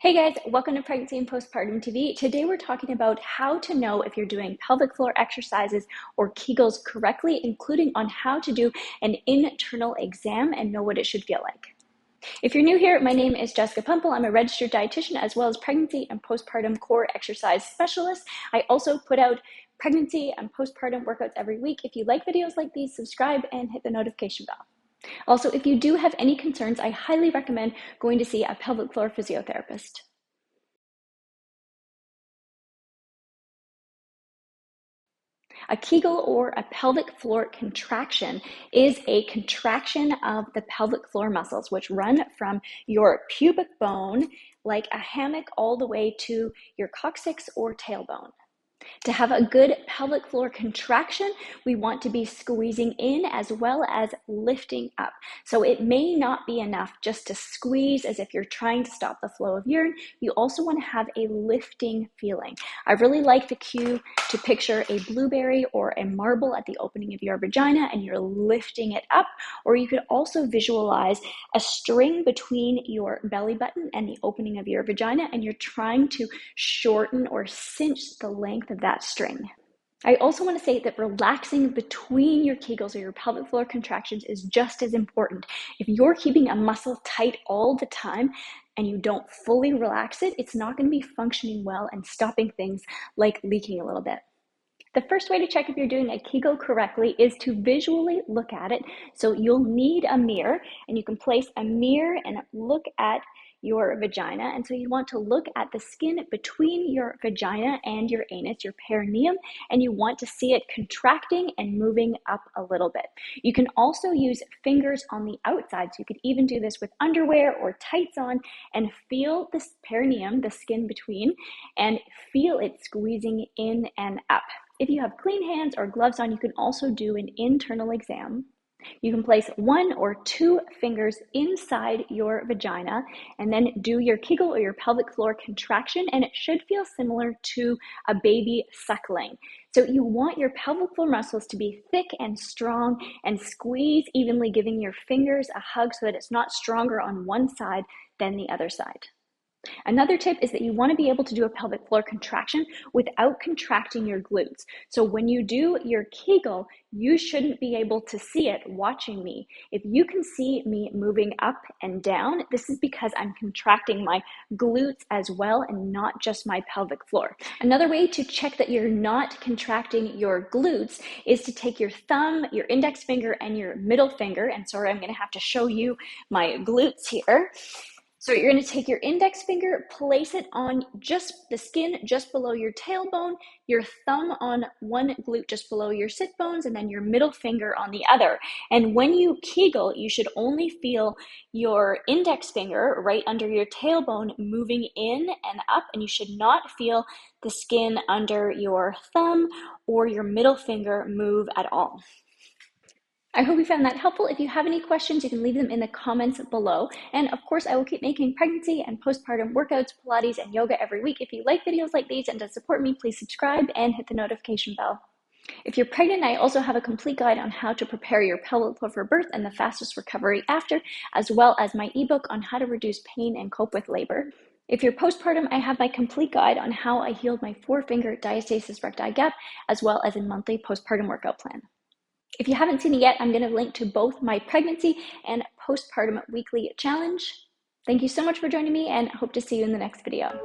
Hey guys, welcome to Pregnancy and Postpartum TV. Today we're talking about how to know if you're doing pelvic floor exercises or Kegels correctly, including on how to do an internal exam and know what it should feel like. If you're new here, my name is Jessica Pumple. I'm a registered dietitian as well as pregnancy and postpartum core exercise specialist. I also put out pregnancy and postpartum workouts every week. If you like videos like these, subscribe and hit the notification bell. Also, if you do have any concerns, I highly recommend going to see a pelvic floor physiotherapist. A Kegel or a pelvic floor contraction is a contraction of the pelvic floor muscles, which run from your pubic bone like a hammock all the way to your coccyx or tailbone. To have a good pelvic floor contraction, we want to be squeezing in as well as lifting up. So it may not be enough just to squeeze as if you're trying to stop the flow of urine. You also want to have a lifting feeling. I really like the cue to picture a blueberry or a marble at the opening of your vagina and you're lifting it up, or you could also visualize a string between your belly button and the opening of your vagina and you're trying to shorten or cinch the length of that string. I also want to say that relaxing between your Kegels or your pelvic floor contractions is just as important. If you're keeping a muscle tight all the time and you don't fully relax it, it's not going to be functioning well and stopping things like leaking a little bit. The first way to check if you're doing a Kegel correctly is to visually look at it. So you'll need a mirror and you can place a mirror and look at your vagina. And so you want to look at the skin between your vagina and your anus, your perineum, and you want to see it contracting and moving up a little bit. You can also use fingers on the outside. So you could even do this with underwear or tights on and feel this perineum, the skin between, and feel it squeezing in and up. If you have clean hands or gloves on, you can also do an internal exam. You can place 1 or 2 fingers inside your vagina and then do your Kegel or your pelvic floor contraction, and it should feel similar to a baby suckling. So you want your pelvic floor muscles to be thick and strong and squeeze evenly, giving your fingers a hug so that it's not stronger on one side than the other side. Another tip is that you want to be able to do a pelvic floor contraction without contracting your glutes. So when you do your Kegel, you shouldn't be able to see it watching me. If you can see me moving up and down, this is because I'm contracting my glutes as well and not just my pelvic floor. Another way to check that you're not contracting your glutes is to take your thumb, your index finger, and your middle finger, and sorry, I'm going to have to show you my glutes here. So you're going to take your index finger, place it on just the skin just below your tailbone, your thumb on one glute just below your sit bones, and then your middle finger on the other. And when you Kegel, you should only feel your index finger right under your tailbone moving in and up, and you should not feel the skin under your thumb or your middle finger move at all. I hope you found that helpful. If you have any questions, you can leave them in the comments below. And of course, I will keep making pregnancy and postpartum workouts, Pilates, and yoga every week. If you like videos like these and to support me, please subscribe and hit the notification bell. If you're pregnant, I also have a complete guide on how to prepare your pelvic floor for birth and the fastest recovery after, as well as my ebook on how to reduce pain and cope with labor. If you're postpartum, I have my complete guide on how I healed my 4-finger diastasis recti gap, as well as a monthly postpartum workout plan. If you haven't seen it yet, I'm going to link to both my pregnancy and postpartum weekly challenge. Thank you so much for joining me and hope to see you in the next video.